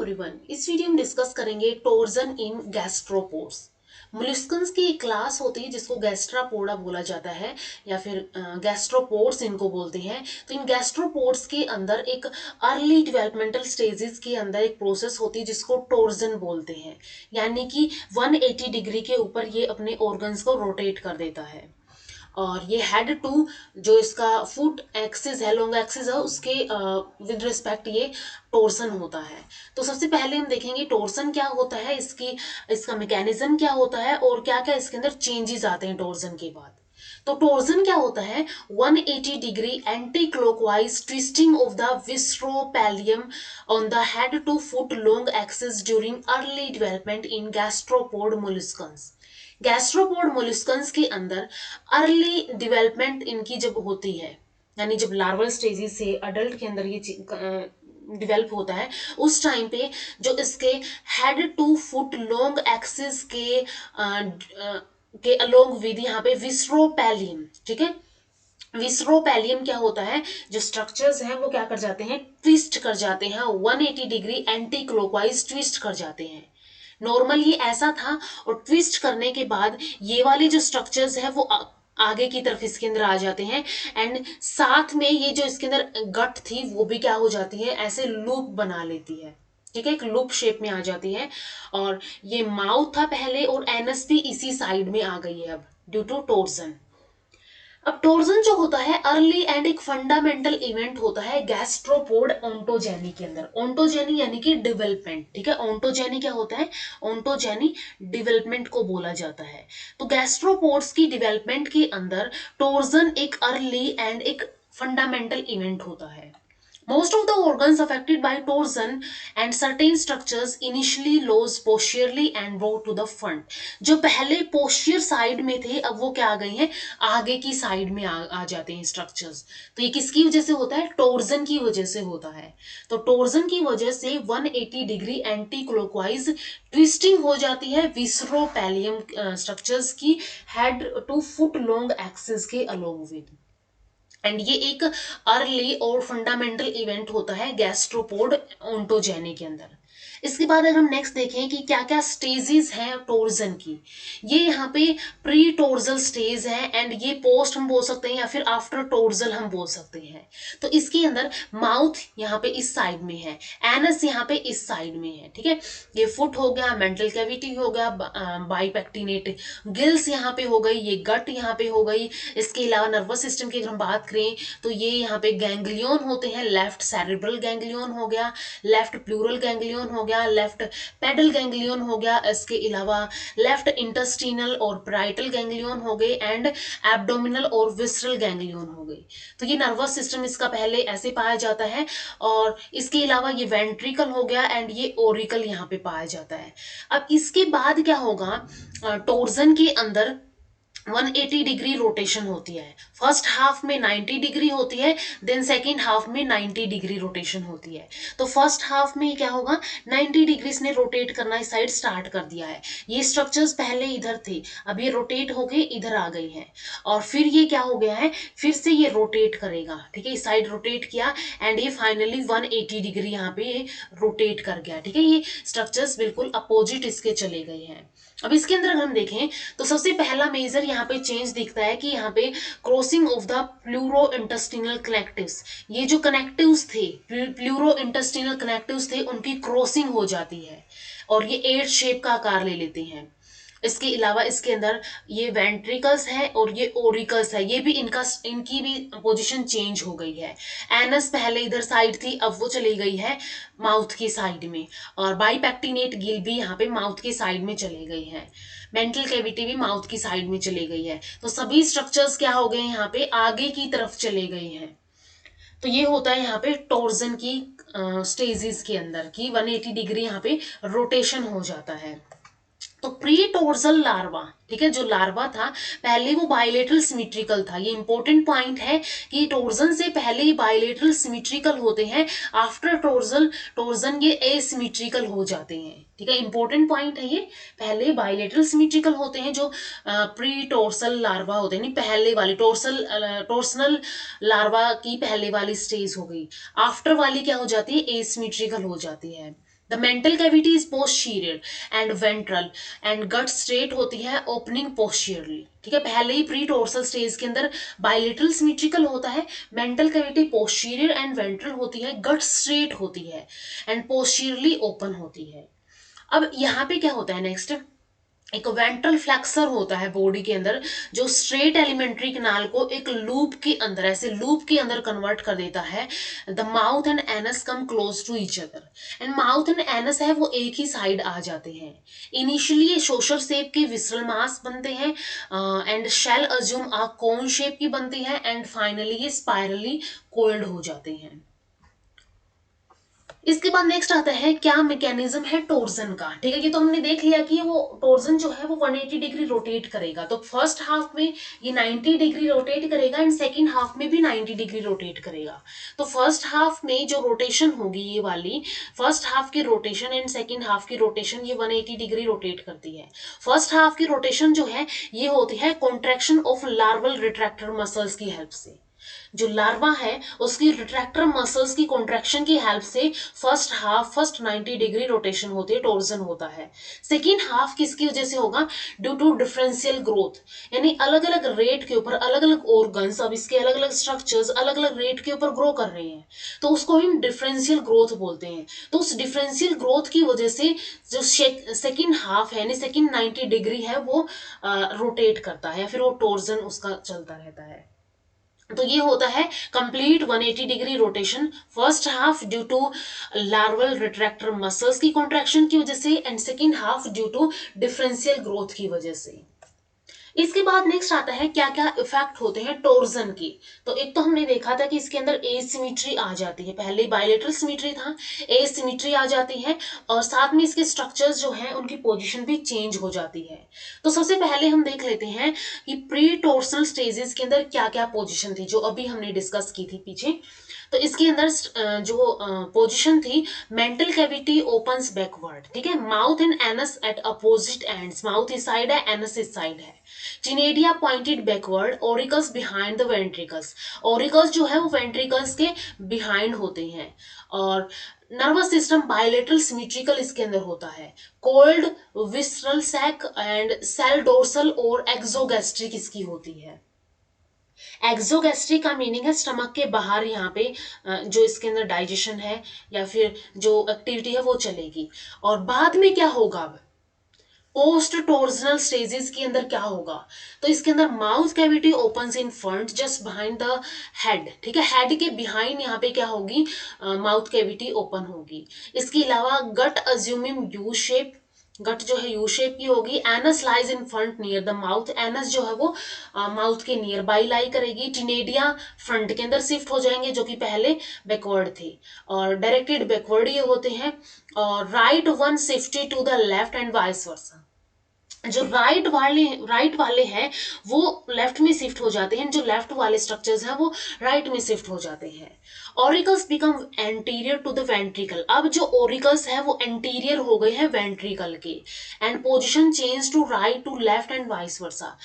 Everyone, इस video में discuss करेंगे टोर्जन इन गैस्ट्रोपोड्स। मोलस्कन्स की एक क्लास होती है जिसको गैस्ट्रापोडा बोला जाता है या फिर गैस्ट्रोपोड्स इनको बोलते हैं। तो इन गैस्ट्रोपोड्स के अंदर एक अर्ली डेवलपमेंटल स्टेजेस के अंदर एक प्रोसेस होती है जिसको टोर्जन बोलते हैं, यानी कि 180 डिग्री के ऊपर ये अपने ऑर्गन्स को रोटेट कर देता है। और ये हेड टू जो इसका फुट एक्सिस है, लॉन्ग एक्सिस है, उसके विद रिस्पेक्ट ये टोर्सन होता है। तो सबसे पहले हम देखेंगे टोर्सन क्या होता है, इसका मैकेनिज्म क्या होता है और क्या क्या इसके अंदर चेंजेस आते हैं टोर्सन के बाद। तो टोर्जन क्या होता है? 180 degree anti clockwise twisting of the visceropallium on the head to foot long axis during early development in gastropod molluscans. Gastropod molluscans के अंदर अर्ली डेवलपमेंट इनकी जब होती है, यानी जब लार्वल स्टेजेस से अडल्ट के अंदर ये डेवलप होता है, उस टाइम पे जो इसके head to foot long axis के अलोंग विद यहाँ पे विस्ट्रोपैलियम, ठीक है। विस्ट्रोपैलियम क्या होता है? जो स्ट्रक्चर्स हैं वो क्या कर जाते हैं? ट्विस्ट कर जाते हैं, 180 डिग्री एंटी क्लॉकवाइज ट्विस्ट कर जाते हैं। नॉर्मल ये ऐसा था और ट्विस्ट करने के बाद ये वाले जो स्ट्रक्चर्स है वो आगे की तरफ इसके अंदर आ जाते हैं एंड साथ में ये जो इसके अंदर गट थी वो भी क्या हो जाती है? ऐसे लूप बना लेती है, ठीक है, एक लूप शेप में आ जाती है। और ये माउथ था पहले और एनस भी इसी साइड में आ गई है अब ड्यू टू टोर्जन। अब टोर्जन जो होता है अर्ली एंड एक फंडामेंटल इवेंट होता है गैस्ट्रोपोड ओंटोजेनी के अंदर। ओंटोजेनी यानी कि डेवलपमेंट, ठीक है। ओंटोजेनी क्या होता है? ओंटोजेनी डेवलपमेंट को बोला जाता है। तो गैस्ट्रोपोड्स की डेवलपमेंट के अंदर टोर्जन एक अर्ली एंड एक फंडामेंटल इवेंट होता है। Most of the organs affected by torsion and certain structures initially lose posteriorly and brought to the front। जो पहले पोस्टियर साइड में थे अब वो क्या आ गए हैं? आगे की साइड में आ जाते हैं स्ट्रक्चर्स। तो ये किसकी वजह से होता है? टोर्जन की वजह से होता है। तो टोर्जन की वजह से 180 डिग्री एंटी क्लॉकवाइज ट्विस्टिंग हो जाती है विस्ट्रोपैलियम स्ट्रक्चर्स की head to foot long axis के अलोंग विद। एंड ये एक अर्ली और फंडामेंटल इवेंट होता है गैस्ट्रोपोड ओंटोजेनी के अंदर। इसके बाद अगर हम नेक्स्ट देखें कि क्या क्या स्टेजेस हैं टोर्जन की, ये यहाँ पे प्री टोर्जल स्टेज है एंड ये पोस्ट हम बोल सकते हैं या फिर आफ्टर टोर्जल हम बोल सकते हैं। तो इसके अंदर माउथ यहाँ पे इस साइड में है, एनस यहाँ पे इस साइड में है, ठीक है। ये फुट हो गया, मेंटल कैविटी हो गया, बाइपेक्टिनेट गिल्स यहाँ पे हो गई, ये गट यहाँ पे हो गई। इसके अलावा नर्वस सिस्टम की अगर हम बात करें तो ये यहाँ पे गैंग्लियन होते हैं, लेफ्ट सेरेब्रल गैंग्लियन हो गया, लेफ्ट प्लूरल गैंग्लियन हो गया, लेफ्ट पेडल गैंग्लियन हो गया। इसके अलावा लेफ्ट इंटेस्टिनल और पैराइटल गैंग्लियन हो गए एंड एब्डोमिनल और विसरल गैंग्लियन हो गई। तो ये नर्वस सिस्टम इसका पहले ऐसे पाया जाता है। और इसके अलावा ये वेंट्रिकल हो गया एंड ये ओरिकल यहाँ पे पाया जाता है। अब इसके बाद क्या होगा? टोर्जन के अंदर 180 डिग्री रोटेशन होती है। फर्स्ट हाफ में 90 डिग्री होती है, देन सेकेंड हाफ में 90 डिग्री रोटेशन होती है। तो फर्स्ट हाफ में क्या होगा? 90 डिग्री इसने रोटेट करना इस साइड स्टार्ट कर दिया है। ये स्ट्रक्चर्स पहले इधर थे, अब ये रोटेट होके इधर आ गई हैं और फिर ये क्या हो गया है? फिर से ये रोटेट करेगा, ठीक है। इस साइड रोटेट किया एंड ये फाइनली 180 डिग्री यहाँ पे ये रोटेट कर गया, ठीक है। ये स्ट्रक्चर्स बिल्कुल अपोजिट इसके चले गए हैं। अब इसके अंदर अगर हम देखें तो सबसे पहला मेजर यहाँ पे चेंज दिखता है कि यहाँ पे crossing of the pleuro intestinal connectives. ये जो कनेक्टिव्स थे, प्लूरो इंटेस्टिनल कनेक्टिव्स थे, उनकी क्रॉसिंग हो जाती है और ये 8 शेप का आकार ले लेते हैं। इसके अलावा इसके अंदर ये वेंट्रिकल्स है और ये ओरिकल्स है, ये भी इनकी भी पोजीशन चेंज हो गई है। एनस पहले इधर साइड थी, अब वो चली गई है माउथ की साइड में। और बाइपेक्टिनेट गिल भी यहाँ पे माउथ की साइड में चले गई है। मेंटल कैविटी भी माउथ की साइड में चली गई है। तो सभी स्ट्रक्चर्स क्या हो गए यहाँ पे? आगे की तरफ चले गए हैं। तो ये होता है यहाँ पे टोर्जन की स्टेजेस के अंदर की 180 डिग्री यहाँ पे रोटेशन हो जाता है। तो प्री टोर्जल लार्वा, ठीक है, जो लार्वा था पहले वो बायलेटरल सिमेट्रिकल था। ये इंपॉर्टेंट पॉइंट है कि टोर्जन से पहले ही बायलेटरल सिमेट्रिकल होते हैं, आफ्टर टोर्जन ये एसिमेट्रिकल हो जाते हैं, ठीक है। इंपॉर्टेंट पॉइंट है ये, पहले बायलेटरल सिमेट्रिकल होते हैं जो प्री टोर्सल लार्वा होते हैं, नहीं पहले वाली टोर्सनल लार्वा की पहले वाली स्टेज हो गई। आफ्टर वाली क्या हो जाती है? एसिमेट्रिकल हो जाती है। The mantle cavity is posterior and ventral and gut straight होती है ओपनिंग पोस्टीरियरली, ठीक है। पहले ही प्री टोर्सल स्टेज के अंदर बायलेटरल सिमेट्रिकल होता है, mantle cavity posterior and ventral होती है, गट स्ट्रेट होती है एंड पोस्टीरियरली ओपन होती है। अब यहाँ पे क्या होता है नेक्स्ट, एक वेंट्रल फ्लेक्सर होता है बॉडी के अंदर जो स्ट्रेट एलिमेंट्री कैनाल को एक लूप के अंदर, ऐसे लूप के अंदर कन्वर्ट कर देता है। The mouth and anus come close to each other and mouth and anus है वो एक ही साइड आ जाते हैं। इनिशियली ये सोशर शेप के विसरल मास बनते हैं and shell assume a cone shape की बनती है एंड फाइनली ये स्पाइरली कोल्ड हो जाते हैं। इसके बाद नेक्स्ट आता है क्या मैकेनिज्म है टोर्जन का, ठीक है। ये तो हमने देख लिया कि वो टोर्जन जो है वो 180 डिग्री रोटेट करेगा, तो फर्स्ट हाफ में ये 90 डिग्री रोटेट करेगा एंड सेकंड हाफ में भी 90 डिग्री रोटेट करेगा। तो फर्स्ट हाफ में जो रोटेशन होगी ये वाली, फर्स्ट हाफ की रोटेशन एंड सेकंड हाफ की रोटेशन ये 180 डिग्री रोटेट करती है। फर्स्ट हाफ की रोटेशन जो है ये होती है contraction of larval retractor muscles की हेल्प से। जो लार्वा है उसकी रिट्रैक्टर मसल्स की कॉन्ट्रैक्शन की हेल्प से फर्स्ट 90 डिग्री रोटेशन होती है, टोर्जन होता है। सेकेंड हाफ किसकी वजह से होगा, ड्यू टू डिफरेंशियल ग्रोथ, यानी अलग अलग रेट के ऊपर अलग अलग ऑर्गन्स, अब इसके अलग अलग स्ट्रक्चर्स अलग अलग रेट के ऊपर ग्रो कर रहे हैं, तो उसको हम डिफरेंशियल ग्रोथ बोलते हैं। तो उस डिफरेंशियल ग्रोथ की वजह से जो सेकेंड हाफ है यानी सेकेंड 90 डिग्री है वो रोटेट करता है, फिर वो टोर्जन उसका चलता रहता है। तो ये होता है complete 180 degree rotation, first half due to larval retractor muscles की कॉन्ट्रैक्शन की वजह से and second half due to differential growth की वजह से। इसके बाद नेक्स्ट आता है क्या क्या इफेक्ट होते हैं टोर्जन की। तो एक तो हमने देखा था कि इसके अंदर एसिमेट्री आ जाती है, पहले बायलेटरल सिमेट्री था, एसिमेट्री आ जाती है और साथ में इसके स्ट्रक्चर्स जो हैं उनकी पोजीशन भी चेंज हो जाती है। तो सबसे पहले हम देख लेते हैं कि प्री टोर्सल स्टेजेस के अंदर क्या क्या पोजिशन थी जो अभी हमने डिस्कस की थी पीछे। तो इसके अंदर जो पोजीशन थी, मेंटल कैविटी ओपन्स बैकवर्ड, ठीक है, mouth and anus at opposite ends, mouth इस साइड है एनस इस साइड है, ctenidia pointed backward, auricles behind the ventricles, auricles जो है वो वेंट्रिकल्स के बिहाइंड होते हैं और नर्वस सिस्टम बायलेटरल सिमेट्रिकल इसके अंदर होता है, coiled visceral sac and shell dorsal और एक्सोगैस्ट्रिक इसकी होती है। एक्सोगैस्ट्रिक का मीनिंग है स्टमक के बाहर, यहाँ पे जो इसके अंदर डाइजेशन है या फिर जो एक्टिविटी है वो चलेगी। और बाद में क्या होगा, अब पोस्ट टोर्जनल स्टेजेस के अंदर क्या होगा, तो इसके अंदर mouth cavity opens in front just behind the head, ठीक है, हेड के बिहाइंड यहाँ पे क्या होगी, माउथ कैविटी ओपन होगी। इसके अलावा गट अज्यूमिंग यू शेप, गट जो है यू शेप की होगी। Anus lies in front near the mouth, anus जो है वो माउथ के नियर बाई लाई करेगी। टिनेडिया फ्रंट के अंदर शिफ्ट हो जाएंगे जो कि पहले बैकवर्ड थे और डायरेक्टेड बैकवर्ड ये होते हैं। और right one shifted to the left and vice versa, जो राइट वाले हैं वो लेफ्ट में शिफ्ट हो जाते हैं, जो लेफ्ट वाले स्ट्रक्चर्स हैं वो राइट में शिफ्ट हो जाते हैं। Auricles become anterior to the ventricle, अब जो ऑरिकल्स है वो एंटीरियर हो गए हैं वेंट्रिकल के and position change to right to left and vice versa,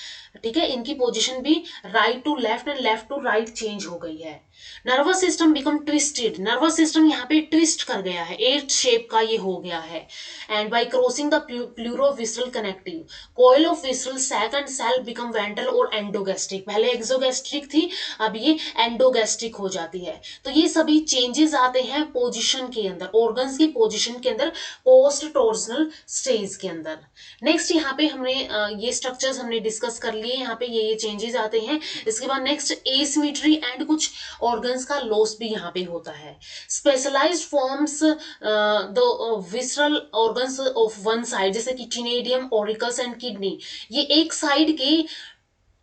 ठीक है, इनकी पोजीशन भी right to left and left to right change हो गई है। Nervous system become twisted, nervous system यहाँ पे ट्विस्ट कर गया है, एट शेप का ये हो गया है and by crossing the pleurovisceral connective coil of visceral sac and shell become ventral और एंडोगैस्ट्रिक, पहले एक्सोगैस्ट्रिक थी अब ये एंडोगैस्ट्रिक हो जाती है। तो ये सभी चेंजेस आते हैं पोजीशन के अंदर, ऑर्गन्स की पोजीशन के अंदर पोस्ट टोर्जनल स्टेज के अंदर। नेक्स्ट यहाँ पे हमने ये स्ट्रक्चर्स हमने डिस्कस कर लिए, यहाँ पे ये चेंजेस आते हैं। इसके बाद नेक्स्ट एसिमेट्री एंड कुछ ऑर्गन्स का लॉस भी यहाँ पे होता है। Specialised forms the visceral organs of one side, जैसे कि टिनेडियम, ऑरिकल्स एंड किडनी, ये एक साइड के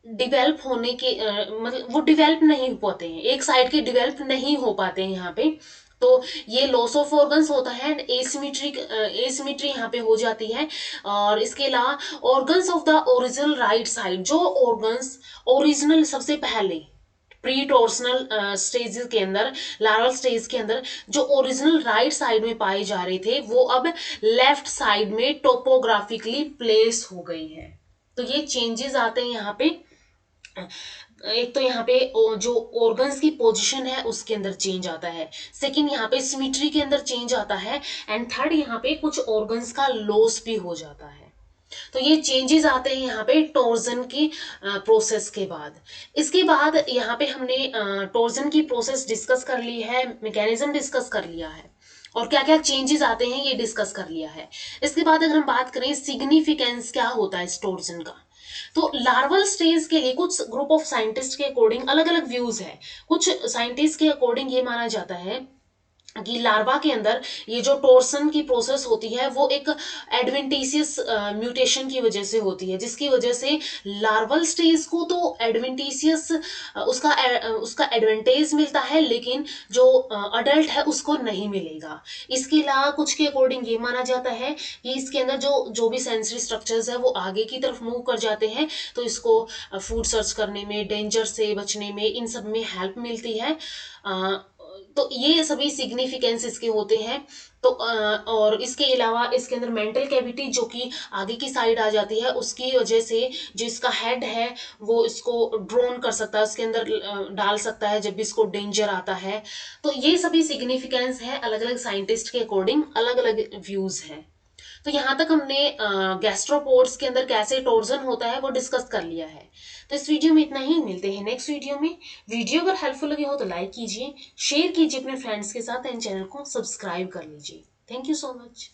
डिवेल्प होने के मतलब वो डिवेल्प नहीं हो पाते हैं, एक साइड के डिवेल्प नहीं हो पाते हैं यहाँ पे, तो ये लॉस ऑफ ऑर्गन्स होता है एंड एसिमेट्री यहाँ पे हो जाती है। और इसके अलावा organs of the original right side, जो ऑर्गन्स ओरिजिनल सबसे पहले प्री टोर्सनल स्टेज के अंदर, लार्वल स्टेज के अंदर जो ओरिजिनल राइट साइड में पाए जा रहे थे वो अब लेफ्ट साइड में टोपोग्राफिकली प्लेस हो गई है। तो ये चेंजेस आते हैं यहाँ पे। एक तो यहाँ पे जो ऑर्गन्स की पोजीशन है उसके अंदर चेंज आता है, सेकंड यहाँ पे सिमेट्री के अंदर चेंज आता है, एंड थर्ड यहाँ पे कुछ ऑर्गन्स का लॉस भी हो जाता है। तो ये चेंजेस आते हैं यहाँ पे टॉर्जन की प्रोसेस के बाद। इसके बाद यहाँ पे हमने टॉर्जन की प्रोसेस डिस्कस कर ली है, मैकेनिज्म डिस्कस कर लिया है, और क्या क्या चेंजेस आते हैं ये डिस्कस कर लिया है। इसके बाद अगर हम बात करें सिग्निफिकेंस क्या होता है इस टॉर्जन का, तो लार्वल स्टेज के लिए कुछ ग्रुप ऑफ साइंटिस्ट के अकॉर्डिंग अलग अलग व्यूज है। कुछ साइंटिस्ट के अकॉर्डिंग ये माना जाता है कि लार्वा के अंदर ये जो टोर्सन की प्रोसेस होती है वो एक एडवेंटिशियस म्यूटेशन की वजह से होती है, जिसकी वजह से लार्वल स्टेज को तो एडवेंटिशियस उसका एडवांटेज मिलता है, लेकिन जो अडल्ट है उसको नहीं मिलेगा। इसके अलावा कुछ के अकॉर्डिंग ये माना जाता है कि इसके अंदर जो जो भी सेंसरी स्ट्रक्चर्स है वो आगे की तरफ मूव कर जाते हैं, तो इसको फूड सर्च करने में, डेंजर से बचने में, इन सब में हेल्प मिलती है। तो ये सभी सिग्निफिकेंस इसके होते हैं। तो और इसके अलावा इसके अंदर मेंटल कैविटी जो कि आगे की साइड आ जाती है, उसकी वजह से जो इसका हेड है वो इसको ड्रोन कर सकता है, उसके अंदर डाल सकता है जब भी इसको डेंजर आता है। तो ये सभी सिग्निफिकेंस है, अलग अलग साइंटिस्ट के अकॉर्डिंग अलग अलग व्यूज हैं। तो यहाँ तक हमने गैस्ट्रोपोड्स के अंदर कैसे टॉर्जन होता है वो डिस्कस कर लिया है। तो इस वीडियो में इतना ही, मिलते हैं नेक्स्ट वीडियो में। वीडियो अगर हेल्पफुल लगे हो तो लाइक कीजिए, शेयर कीजिए अपने फ्रेंड्स के साथ, एंड चैनल को सब्सक्राइब कर लीजिए। Thank you so much.